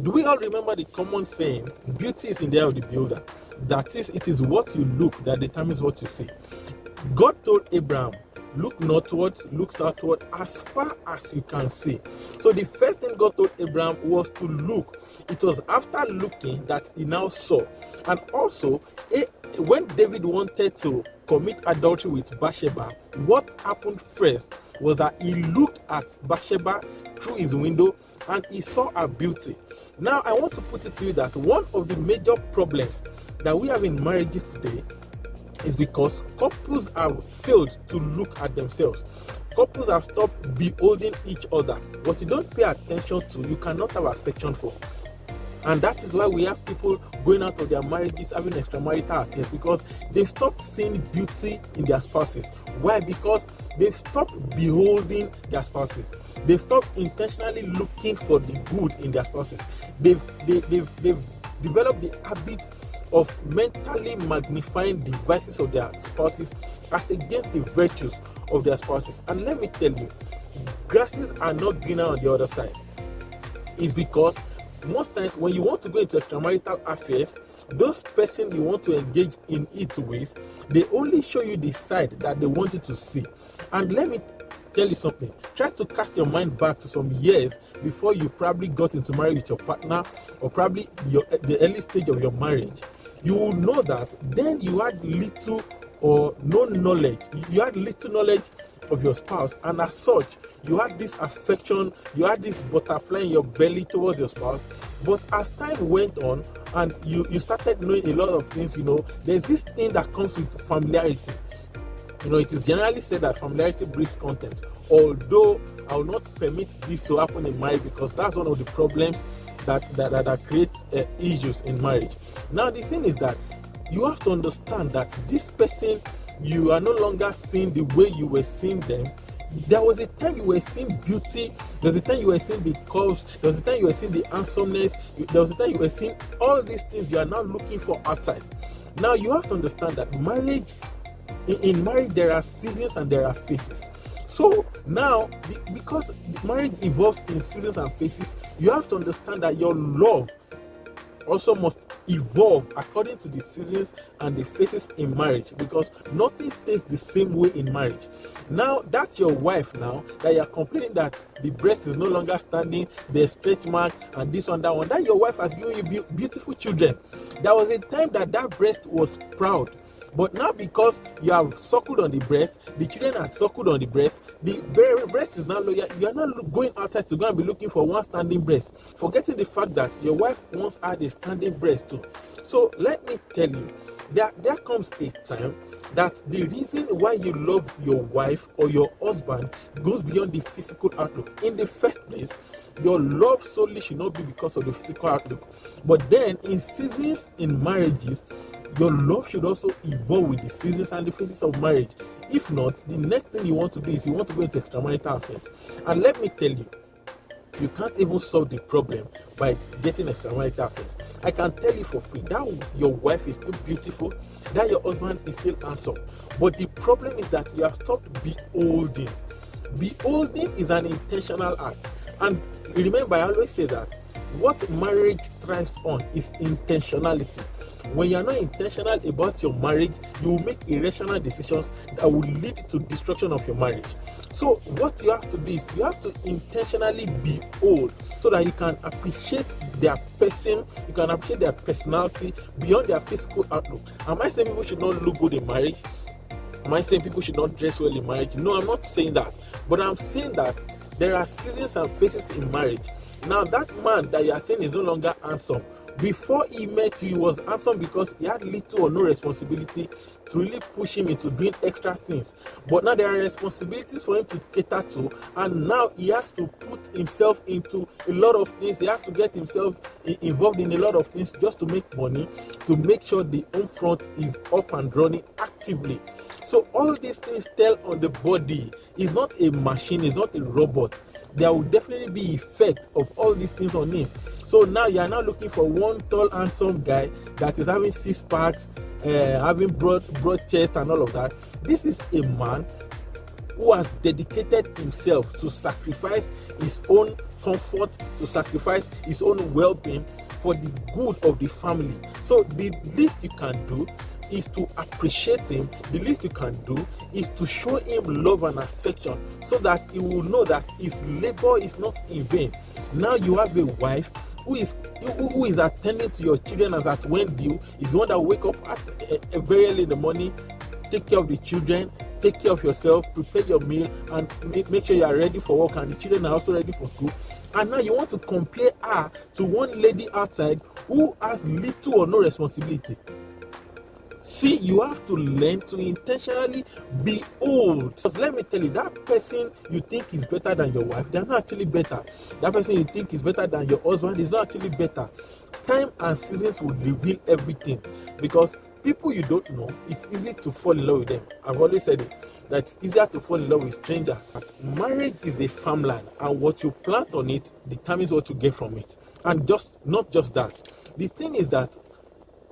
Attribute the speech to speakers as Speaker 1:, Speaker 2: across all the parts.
Speaker 1: Do we all remember the common saying, beauty is in the eye of the beholder? That is, it is what you look that determines what you see. God told Abraham, look northward, look southward, as far as you can see. So the first thing God told Abraham was to look. It was after looking that he now saw. And also, when David wanted to commit adultery with Bathsheba, what happened first was that he looked at Bathsheba through his window and he saw her beauty. Now, I want to put it to you that one of the major problems that we have in marriages today is because couples have failed to look at themselves. Couples have stopped beholding each other. What you don't pay attention to, you cannot have affection for. And that is why we have people going out of their marriages having extramarital affairs, because they've stopped seeing beauty in their spouses. Why? Because they've stopped beholding their spouses. They've stopped intentionally looking for the good in their spouses. They've developed the habit of mentally magnifying the vices of their spouses as against the virtues of their spouses. And let me tell you, grasses are not greener on the other side. It's because most times when you want to go into extramarital affairs, those person you want to engage in it with, they only show you the side that they want you to see. And let me tell you something. Try to cast your mind back to some years before you probably got into marriage with your partner, or probably the early stage of your marriage. You will know that then you had little or no knowledge. You had little knowledge of your spouse, and as such, you had this affection, you had this butterfly in your belly towards your spouse. But as time went on and you started knowing a lot of things, there's this thing that comes with familiarity. It is generally said that familiarity breeds contempt. Although I will not permit this to happen in marriage, because that's one of the problems that create issues in marriage. Now, the thing is that you have to understand that this person, you are no longer seeing the way you were seeing them. There was a time you were seeing beauty. There was a time you were seeing the curves. There was a time you were seeing the handsomeness. There was a time you were seeing all these things you are now looking for outside. Now, you have to understand that in marriage, there are seasons and there are phases. So now, because marriage evolves in seasons and phases, you have to understand that your love also must evolve according to the seasons and the phases in marriage, because nothing stays the same way in marriage. Now, that's your wife now that you're complaining that the breast is no longer standing, there's stretch mark and this one, that one. That your wife has given you beautiful children. There was a time that breast was proud. But now, because you have suckled on the breast, the children had suckled on the breast, the breast is now loyal. You are not going outside to go and be looking for one standing breast, forgetting the fact that your wife once had a standing breast too. So let me tell you, there comes a time that the reason why you love your wife or your husband goes beyond the physical outlook. In the first place, your love solely should not be because of the physical outlook. But then, in seasons in marriages, your love should also evolve with the seasons and the phases of marriage. If not, the next thing you want to do is you want to go into extramarital affairs. And let me tell you, you can't even solve the problem by getting extramarital affairs. I can tell you for free that your wife is still beautiful, that your husband is still handsome. But the problem is that you have stopped beholding. Beholding is an intentional act. And remember, I always say that what marriage thrives on is intentionality. When you are not intentional about your marriage, you will make irrational decisions that will lead to destruction of your marriage. So what you have to do is you have to intentionally behold, so that you can appreciate their person, you can appreciate their personality beyond their physical outlook. Am I saying people should not look good in marriage? Am I saying people should not dress well in marriage? No, I'm not saying that. But I'm saying that there are seasons and phases in marriage. Now, that man that you are saying is no longer handsome. Before he met you, he was handsome because he had little or no responsibility to really push him into doing extra things. But now there are responsibilities for him to cater to, and now he has to put himself into a lot of things. He has to get himself involved in a lot of things just to make money, to make sure the home front is up and running actively. So all these things tell on the body. It's not a machine, it's not a robot. There will definitely be effect of all these things on him. So now you are now looking for one tall, handsome guy that is having six packs, having broad chest and all of that. This is a man who has dedicated himself to sacrifice his own comfort, to sacrifice his own well-being for the good of the family. So the least you can do is to appreciate him. The least you can do is to show him love and affection, so that he will know that his labor is not in vain. Now you have a wife who is attending to your children as at when due, is the one that will wake up at very early in the morning, take care of the children, take care of yourself, prepare your meal, and make sure you are ready for work, and the children are also ready for school. And now you want to compare her to one lady outside who has little or no responsibility. See, you have to learn to intentionally be old. Because let me tell you, that person you think is better than your wife, they're not actually better. That person you think is better than your husband is not actually better. Time and seasons will reveal everything, because people you don't know, it's easy to fall in love with them. I've always said it, that it's easier to fall in love with strangers. Marriage is a farmland, and what you plant on it determines what you get from it. And not just that. The thing is that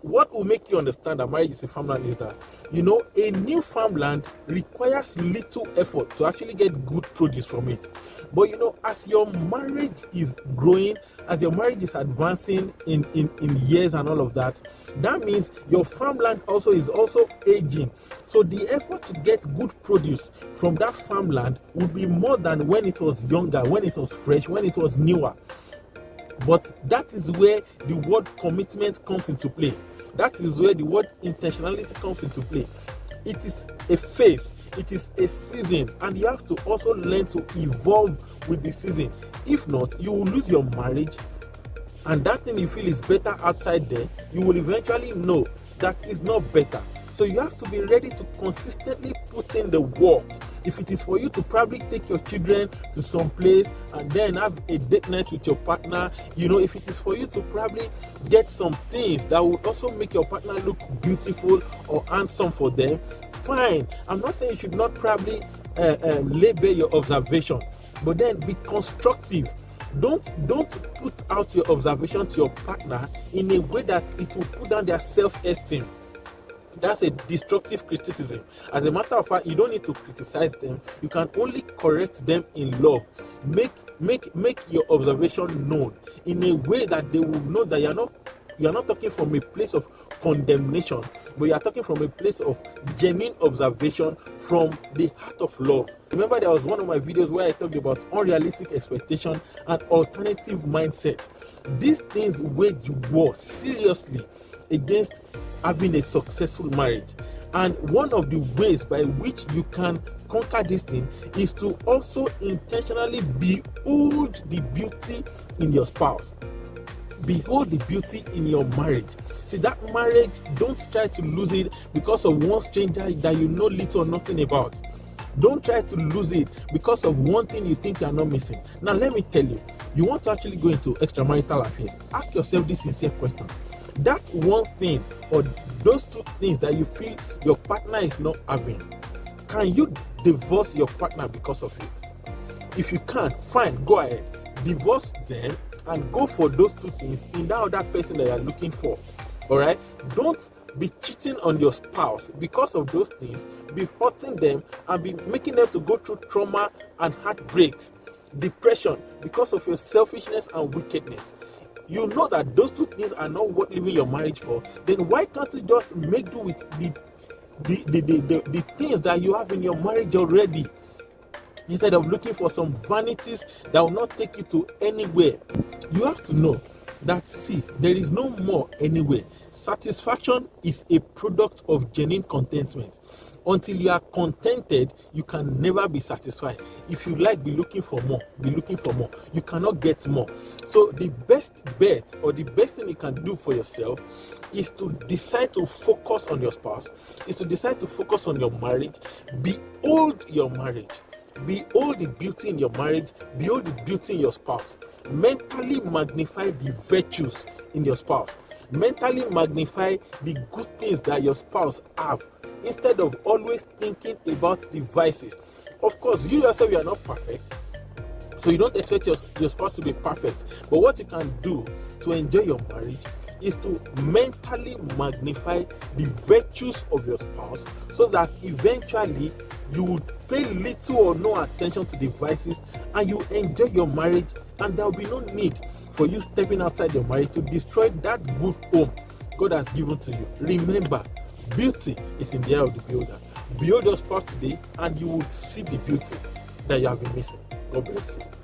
Speaker 1: what will make you understand that marriage is a farmland is that, a new farmland requires little effort to actually get good produce from it. But as your marriage is growing, as your marriage is advancing in years and all of that, that means your farmland is also aging. So the effort to get good produce from that farmland would be more than when it was younger, when it was fresh, when it was newer. But that is where the word commitment comes into play. That is where the word intentionality comes into play. It is a phase, it is a season, and you have to also learn to evolve with the season. If not, you will lose your marriage, and that thing you feel is better outside there, you will eventually know that is not better. So you have to be ready to consistently put in the work. If it is for you to probably take your children to some place and then have a date night with your partner, if it is for you to probably get some things that will also make your partner look beautiful or handsome for them, fine. I'm not saying you should not probably lay bare your observation, but then be constructive. Don't put out your observation to your partner in a way that it will put down their self-esteem. That's a destructive criticism. As a matter of fact, you don't need to criticize them. You can only correct them in love. Make your observation known in a way that they will know that you're not talking from a place of condemnation, but you are talking from a place of genuine observation from the heart of love. Remember, there was one of my videos where I talked about unrealistic expectation and alternative mindset. These things wage war seriously against having a successful marriage. And one of the ways by which you can conquer this thing is to also intentionally behold the beauty in your spouse. Behold the beauty in your marriage. See, that marriage, don't try to lose it because of one stranger that you know little or nothing about. Don't try to lose it because of one thing you think you are not missing. Now, let me tell you, you want to actually go into extramarital affairs. Ask yourself this sincere question. That one thing or those two things that you feel your partner is not having, can you divorce your partner because of it? If you can't, fine, go ahead. Divorce them and go for those two things in that other person that you are looking for. Alright? Don't be cheating on your spouse because of those things, be hurting them and be making them to go through trauma and heartbreaks, depression because of your selfishness and wickedness. You know that those two things are not worth living your marriage for. Then why can't you just make do with the things that you have in your marriage already, instead of looking for some vanities that will not take you to anywhere? You have to know that, see, there is no more anywhere. Satisfaction is a product of genuine contentment. Until you are contented, you can never be satisfied. If you be looking for more, be looking for more. You cannot get more. So the best bet or the best thing you can do for yourself is to decide to focus on your spouse, is to decide to focus on your marriage. Behold your marriage. Behold the beauty in your marriage. Behold the beauty in your spouse. Mentally magnify the virtues in your spouse. Mentally magnify the good things that your spouse have, instead of always thinking about the vices. Of course, you yourself, you are not perfect, so you don't expect your spouse to be perfect. But what you can do to enjoy your marriage is to mentally magnify the virtues of your spouse, so that eventually you would pay little or no attention to the vices and you enjoy your marriage and there will be no need for you stepping outside your marriage to destroy that good home God has given to you. Remember, beauty is in the eye of the beholder. Behold your spouse today, and you will see the beauty that you have been missing. God bless you.